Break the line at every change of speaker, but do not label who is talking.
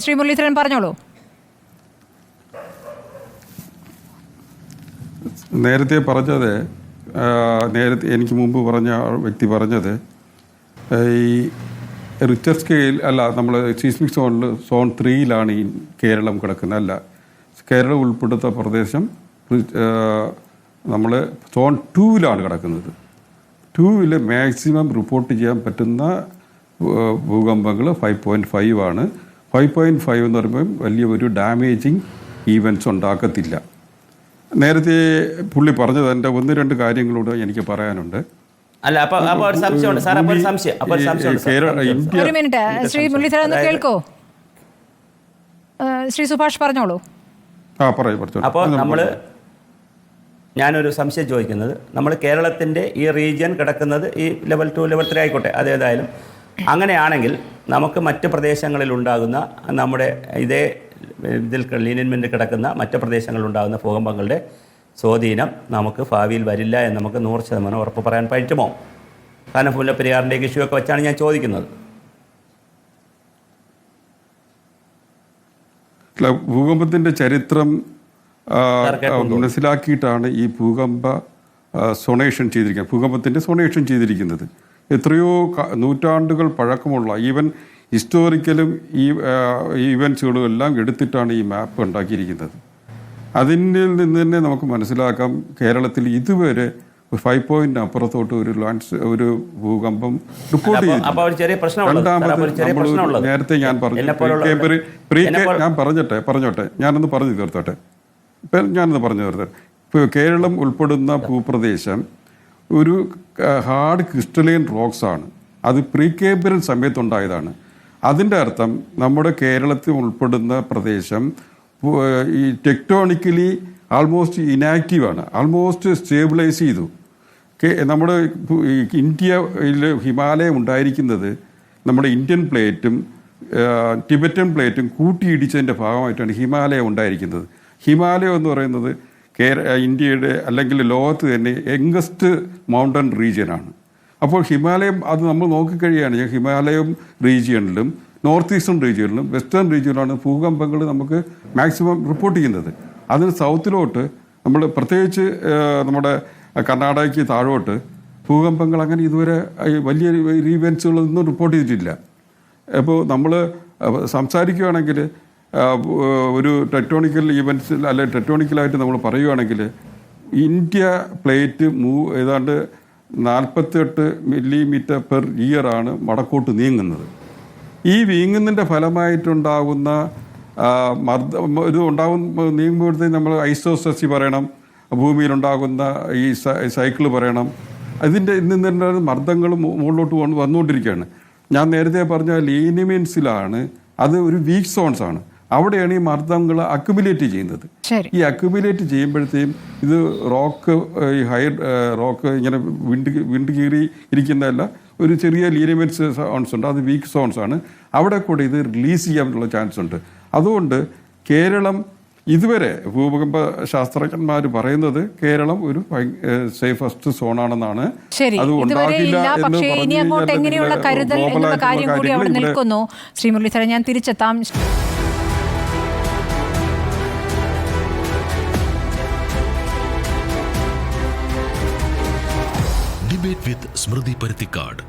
ശ്രീ മുരളീധരൻ പറഞ്ഞോളൂ.
നേരത്തെ എനിക്ക് മുമ്പ് പറഞ്ഞ വ്യക്തി പറഞ്ഞത് ഈ റിക്ടർ സ്കെയിൽ അല്ല, നമ്മൾ സീസ്മിക് സോൺ 3 ഈ കേരളം കിടക്കുന്നത്. അല്ല, കേരളം ഉൾപ്പെടുത്ത പ്രദേശം നമ്മൾ സോൺ 2 കിടക്കുന്നത്. 2 മാക്സിമം റിപ്പോർട്ട് ചെയ്യാൻ പറ്റുന്ന ഭൂകമ്പങ്ങൾ 5.5 5.5 എന്ന് പറയുമ്പോൾ വലിയ ഒരു ഡാമേജിങ് ഈവൻറ്റ്സ് ഉണ്ടാക്കത്തില്ല. നേരത്തെ പുള്ളി പറഞ്ഞത് എൻ്റെ 1-2 കാര്യങ്ങളോട് എനിക്ക് പറയാനുണ്ട്.
അല്ല, അപ്പോൾ ഒരു സംശയമുണ്ട് സാർ. അപ്പോൾ ഒരു സംശയം.
ഒരു മിനിറ്റ് ശ്രീ മുരളീധരൻ ഒന്ന് കേൾക്കോ. ശ്രീ സുഭാഷ് പറഞ്ഞോളൂ.
അപ്പോൾ ഞാനൊരു സംശയം ചോദിക്കുന്നത്, നമ്മൾ കേരളത്തിൻ്റെ ഈ റീജിയൻ കിടക്കുന്നത് ഈ ലെവൽ 2 ലെവൽ 3 ആയിക്കോട്ടെ, അതേതായാലും അങ്ങനെയാണെങ്കിൽ നമുക്ക് മറ്റ് പ്രദേശങ്ങളിൽ ഉണ്ടാകുന്ന നമ്മുടെ ഇതിൽ ലീനിയൻമെൻ്റ് കിടക്കുന്ന മറ്റ് പ്രദേശങ്ങളിലുണ്ടാകുന്ന ഭൂകമ്പങ്ങളുടെ സ്വാധീനം നമുക്ക് ഭാവിയിൽ വരില്ല എന്ന് നമുക്ക് 100% ഉറപ്പ് പറയാൻ പറ്റുമോ? കാരണം മുല്ലപ്പെരിയാറിൻ്റെ ഇഷ്യൂ ഒക്കെ വെച്ചാണ് ഞാൻ ചോദിക്കുന്നത്.
ഭൂകമ്പത്തിൻ്റെ ചരിത്രം മനസ്സിലാക്കിയിട്ടാണ് ഈ ഭൂകമ്പത്തിൻ്റെ സൊണേഷൻ ചെയ്തിരിക്കുന്നത്. എത്രയോ നൂറ്റാണ്ടുകൾ പഴക്കമുള്ള ഈവൻ ഹിസ്റ്റോറിക്കലും ഈ ഈവൻസുകളും എല്ലാം എടുത്തിട്ടാണ് ഈ മാപ്പ് ഉണ്ടാക്കിയിരിക്കുന്നത്. അതിൽ നിന്ന് തന്നെ നമുക്ക് മനസ്സിലാക്കാം കേരളത്തിൽ ഇതുവരെ 5 പോയിന്റ് അപ്പുറത്തോട്ട് ഒരു ഭൂകമ്പം റിപ്പോർട്ട് ചെയ്തു. നേരത്തെ ഞാൻ പറഞ്ഞോട്ടെ ഞാനൊന്ന് പറഞ്ഞു തീർത്തോട്ടെ. ഇപ്പോൾ കേരളം ഉൾപ്പെടുന്ന ഭൂപ്രദേശം ഒരു ഹാർഡ് ക്രിസ്റ്റലൈൻ റോക്സ് ആണ്. അത് പ്രീ കേംബ്രിയൻ സമയത്തുണ്ടായതാണ്. അതിൻ്റെ അർത്ഥം നമ്മുടെ കേരളത്തിൽ ഉൾപ്പെടുന്ന പ്രദേശം ഈ ടെക്ടോണിക്കലി ആൾമോസ്റ്റ് ഇനാക്റ്റീവാണ്, ആൾമോസ്റ്റ് സ്റ്റേബിലൈസ് ചെയ്തു. നമ്മുടെ ഇന്ത്യയിൽ ഹിമാലയം ഉണ്ടായിരിക്കുന്നത് നമ്മുടെ ഇന്ത്യൻ പ്ലേറ്റും ടിബറ്റൻ പ്ലേറ്റും കൂട്ടിയിടിച്ചതിൻ്റെ ഭാഗമായിട്ടാണ് ഹിമാലയം ഉണ്ടായിരിക്കുന്നത്. ഹിമാലയം എന്ന് പറയുന്നത് ഇന്ത്യയുടെ അല്ലെങ്കിൽ ലോകത്ത് തന്നെ യംഗസ്റ്റ് മൗണ്ടൻ റീജിയനാണ്. അപ്പോൾ ഹിമാലയം അത് നമ്മൾ നോക്കിക്കഴിയുകയാണെങ്കിൽ ഹിമാലയം റീജിയണിലും നോർത്ത് ഈസ്റ്റേൺ റീജിയണിലും വെസ്റ്റേൺ റീജിയനിലാണ് ഭൂകമ്പങ്ങൾ നമുക്ക് മാക്സിമം റിപ്പോർട്ട് ചെയ്യുന്നത്. അതിന് സൗത്തിലോട്ട് നമ്മൾ പ്രത്യേകിച്ച് നമ്മുടെ കർണാടകയ്ക്ക് താഴോട്ട് ഭൂകമ്പങ്ങൾ അങ്ങനെ ഇതുവരെ വലിയ ഈവൻസുകളൊന്നും റിപ്പോർട്ട് ചെയ്തിട്ടില്ല. അപ്പോൾ നമ്മൾ സംസാരിക്കുകയാണെങ്കിൽ ഒരു ടെക്ടോണിക്കൽ ഈവൻസിൽ അല്ലെങ്കിൽ ടെക്ടോണിക്കലായിട്ട് നമ്മൾ പറയുകയാണെങ്കിൽ ഇന്ത്യ പ്ലേറ്റ് ഏതാണ്ട് 48 മില്ലിമീറ്റർ പെർ ഇയറാണ് വടക്കോട്ട് നീങ്ങുന്നത്. ഈ നീങ്ങുന്നതിൻ്റെ ഫലമായിട്ടുണ്ടാകുന്ന നീങ്ങുമ്പോഴത്തേക്ക് നമ്മൾ ഐസോസ്ട്രസി പറയണം, ഭൂമിയിലുണ്ടാകുന്ന ഈ സൈക്കിള് പറയണം. ഇതിൻ്റെ ഇന്ന് മർദ്ദങ്ങൾ മുകളിലോട്ട് വന്നുകൊണ്ടിരിക്കുകയാണ്. ഞാൻ നേരത്തെ പറഞ്ഞ ലീനിമെൻസിലാണ് അത് ഒരു വീക്ക് സോൺസ് ആണ്. അവിടെയാണ് ഈ മർദ്ദങ്ങൾ അക്യുമുലേറ്റ് ചെയ്യുന്നത്. ഈ അക്യുമുലേറ്റ് ചെയ്യുമ്പോഴത്തേക്കും ഇത് റോക്ക് ഇങ്ങനെ വിണ്ട് കീറി ഇരിക്കുന്നതല്ല, ഒരു ചെറിയ ലീനിമെൻസ് സോൺസ് ഉണ്ട്, അത് വീക്ക് സോൺസ് ആണ്. അവിടെ കൂടെ ഇത് റിലീസ് ചെയ്യാനുള്ള ചാൻസ് ഉണ്ട്. അതുകൊണ്ട് കേരളം ഇതുവരെ ഭൂകമ്പ ശാസ്ത്രജ്ഞന്മാർ പറയുന്നത് കേരളം ഒരു സേഫസ്റ്റ് സോണാണെന്നാണ്.
അത് ഉണ്ടാകില്ല എന്ന് പറഞ്ഞു. ശ്രീ മുരളീധരൻ, ഞാൻ തിരിച്ചെത്താം.
Debate with Smriti Paruthikad.